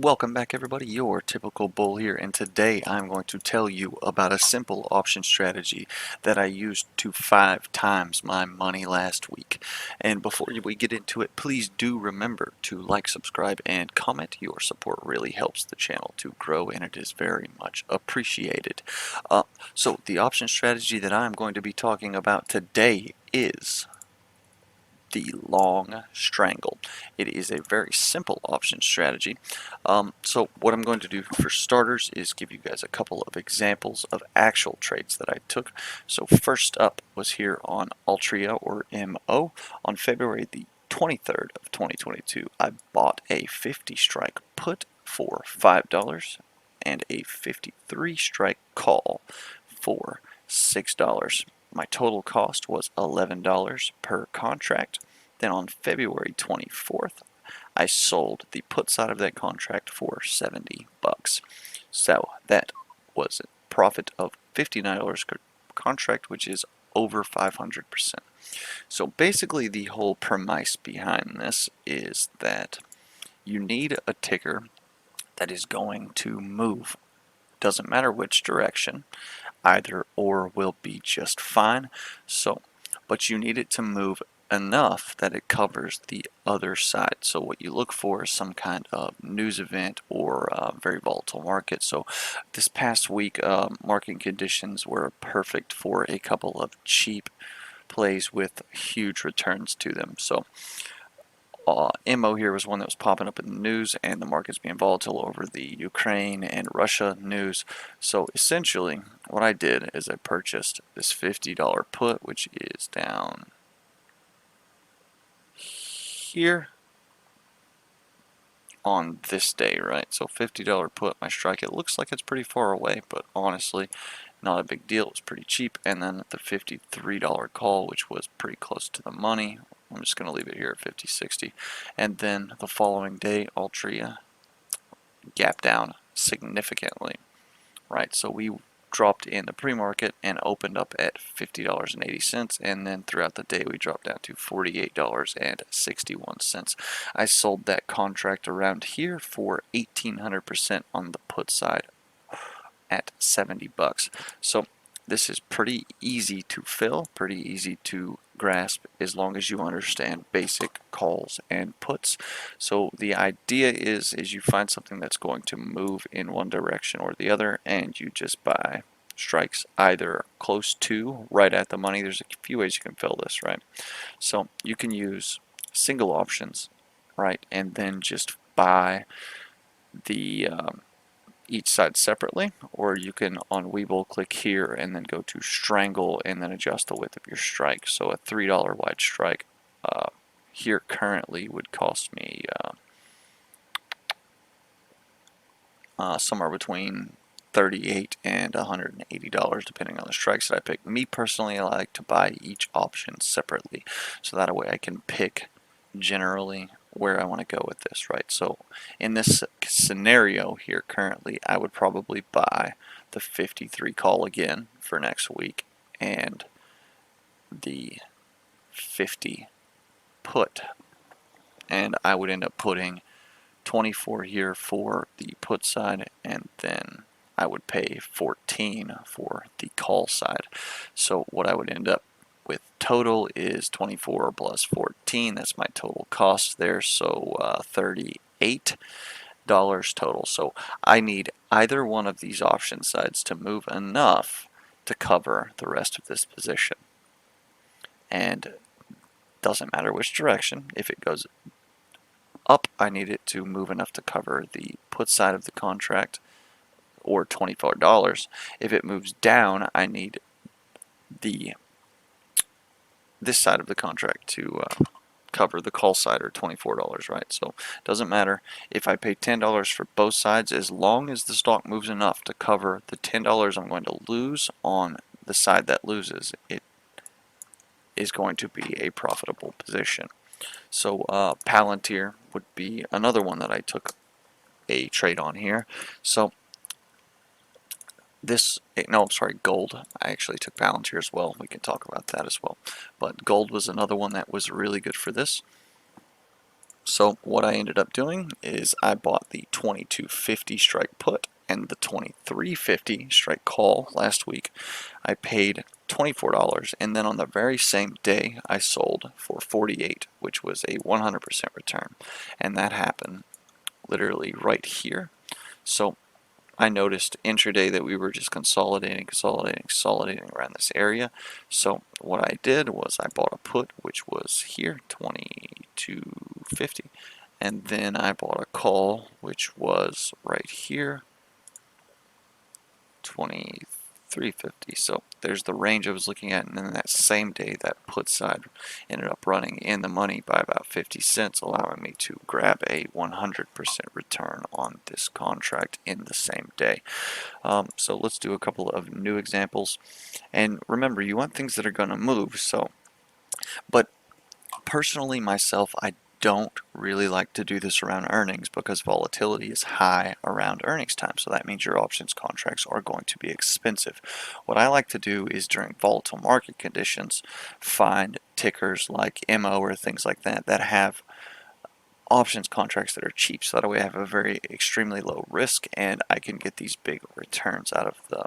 Welcome back everybody, your typical bull here, and today I'm going to tell you about a simple option strategy that I used to 5 times my money last week. And before we get into it, please do remember to like, subscribe, and comment. Your support really helps the channel to grow and it is very much appreciated. So the option strategy that I'm going to be talking about today is the Long Strangle. It is a very simple option strategy. So what I'm going to do for starters is give you guys a couple of examples of actual trades that I took. So first up was here on Altria, or MO, on February the 23rd of 2022. I bought a 50 strike put for $5 and a 53 strike call for $6. My total cost was $11 per contract. Then on February 24th, I sold the put side of that contract for 70 bucks. So that was a profit of $59 per contract, which is over 500%. So basically the whole premise behind this is that you need a ticker that is going to move. Doesn't matter which direction, either or will be just fine. But you need it to move enough that it covers the other side. So what you look for is some kind of news event or very volatile market. So this past week, market conditions were perfect for a couple of cheap plays with huge returns to them. So MO here was one that was popping up in the news, and the market's being volatile over the Ukraine and Russia news. So essentially what I did is I purchased this $50 put, which is down here on this day, right? So $50 put, my strike, it looks like it's pretty far away, but honestly not a big deal. It was pretty cheap. And then the $53 call, which was pretty close to the money, I'm just going to leave it here at 50.60. And then the following day, Altria gapped down significantly, right? So we dropped in the pre-market and opened up at $50.80, and then throughout the day we dropped down to $48.61. I sold that contract around here for 1,800% on the put side at 70 bucks. So this is pretty easy to fill, pretty easy to grasp, as long as you understand basic calls and puts. So the idea is you find something that's going to move in one direction or the other, and you just buy strikes either close to, right at the money. There's a few ways you can fill this, right? So you can use single options, right, and then just buy the each side separately, or you can on Webull click here and then go to strangle and then adjust the width of your strike. So a $3 wide strike here currently would cost me somewhere between $38 and $180 depending on the strikes that I pick. Me personally, I like to buy each option separately, so that way I can pick generally where I want to go with this, right? So in this scenario here currently, I would probably buy the 53 call again for next week and the 50 put, and I would end up putting 24 here for the put side, and then I would pay 14 for the call side. So what I would end up with total is 24 plus 14. That's my total cost there. So $38 total. So I need either one of these option sides to move enough to cover the rest of this position. And doesn't matter which direction. If it goes up, I need it to move enough to cover the put side of the contract, or $24. If it moves down, I need this side of the contract to cover the call side, or $24, right? So it doesn't matter if I pay $10 for both sides, as long as the stock moves enough to cover the $10 I'm going to lose on the side that loses. It is going to be a profitable position. So Palantir would be another one that I took a trade on here. So I'm sorry, gold. I actually took Palantir as well. We can talk about that as well. But gold was another one that was really good for this. So what I ended up doing is I bought the 2250 strike put and the 2350 strike call last week. I paid $24, and then on the very same day I sold for 48, which was a 100% return, and that happened literally right here. So I noticed intraday that we were just consolidating around this area. So what I did was I bought a put, which was here, 2250, and then I bought a call, which was right here, 2350. So there's the range I was looking at, and then that same day that put side ended up running in the money by about 50 cents, allowing me to grab a 100% return on this contract in the same day. So let's do a couple of new examples. And remember, you want things that are going to move. But personally myself, I don't really like to do this around earnings because volatility is high around earnings time. So that means your options contracts are going to be expensive. What I like to do is during volatile market conditions, find tickers like MO or things like that that have options contracts that are cheap, so that way I have a very extremely low risk and I can get these big returns out of the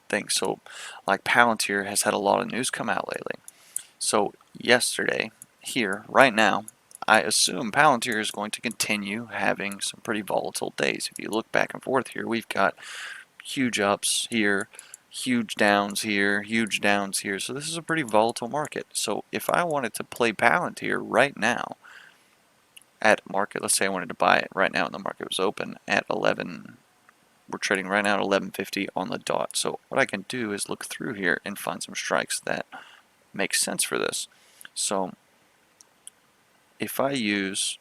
thing. So like Palantir has had a lot of news come out lately. So yesterday, here, right now, I assume Palantir is going to continue having some pretty volatile days. If you look back and forth here, we've got huge ups here, huge downs here, huge downs here. So this is a pretty volatile market. So if I wanted to play Palantir right now at market, let's say I wanted to buy it right now and the market was open at 11, we're trading right now at 1150 on the dot. So what I can do is look through here and find some strikes that make sense for this. So if I use,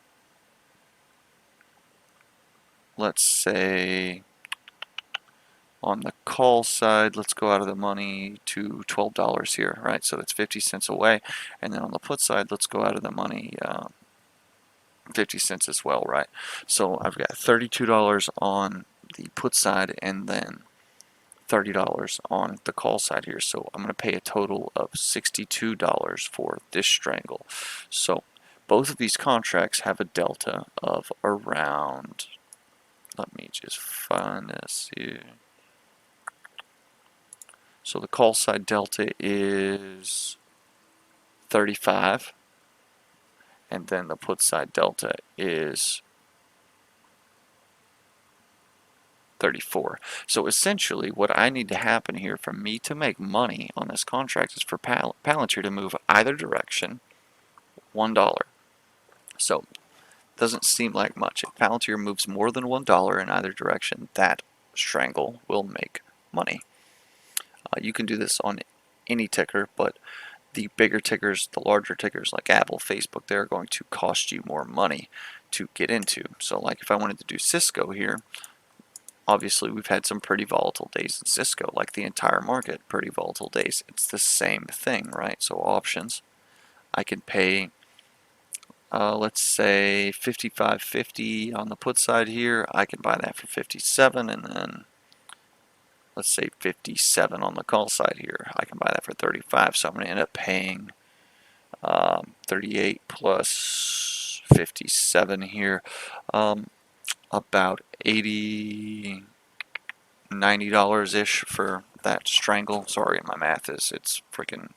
let's say on the call side, let's go out of the money to $12 here, right? So that's 50 cents away. And then on the put side, let's go out of the money 50 cents as well, right? So I've got $32 on the put side and then $30 on the call side here. So I'm going to pay a total of $62 for this strangle. So both of these contracts have a delta of around, let me just find this here. So the call side delta is 35, and then the put side delta is 34. So essentially what I need to happen here for me to make money on this contract is for Palantir to move either direction $1. So doesn't seem like much. If Palantir moves more than $1 in either direction, that strangle will make money. You can do this on any ticker, but the bigger tickers, the larger tickers like Apple, Facebook, they're going to cost you more money to get into. So like if I wanted to do Cisco here, obviously we've had some pretty volatile days in Cisco, like the entire market, pretty volatile days. It's the same thing, right? So options, I can pay let's say 55.50 on the put side here. I can buy that for 57, and then let's say 57 on the call side here. I can buy that for 35, so I'm going to end up paying 38 plus 57 here, about $90 ish for that strangle. Sorry, my math is, it's freaking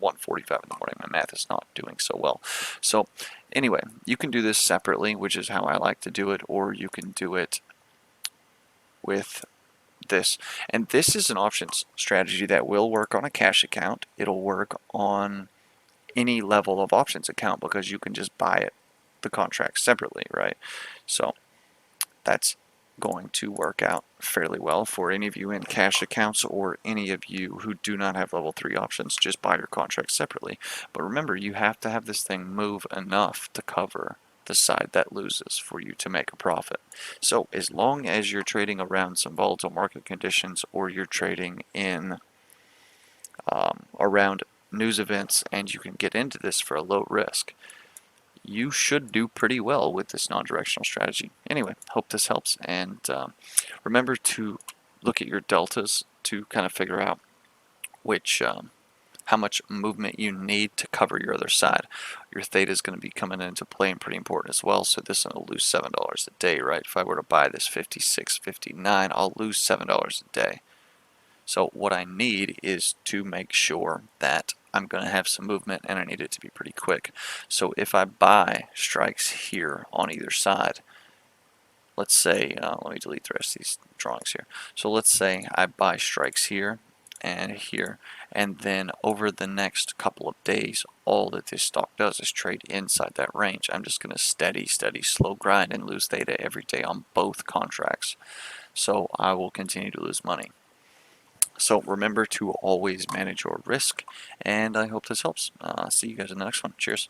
1:45 in the morning. My math is not doing so well. So anyway, you can do this separately, which is how I like to do it, or you can do it with this. And this is an options strategy that will work on a cash account. It'll work on any level of options account because you can just buy it, the contract separately, right? So that's going to work out fairly well for any of you in cash accounts or any of you who do not have level 3 options. Just buy your contract separately. But remember, you have to have this thing move enough to cover the side that loses for you to make a profit. So as long as you're trading around some volatile market conditions, or you're trading in around news events and you can get into this for a low risk, you should do pretty well with this non-directional strategy. Anyway, hope this helps, and remember to look at your deltas to kind of figure out which how much movement you need to cover your other side. Your theta is going to be coming into play and pretty important as well. So this one will lose $7 a day, right? If I were to buy this 56.59, I'll lose $7 a day. So what I need is to make sure that I'm going to have some movement, and I need it to be pretty quick. So if I buy strikes here on either side, let's say, let me delete the rest of these drawings here. So let's say I buy strikes here and here, and then over the next couple of days, all that this stock does is trade inside that range. I'm just going to steady, slow grind and lose theta every day on both contracts. So I will continue to lose money. So remember to always manage your risk, and I hope this helps. See you guys in the next one. Cheers.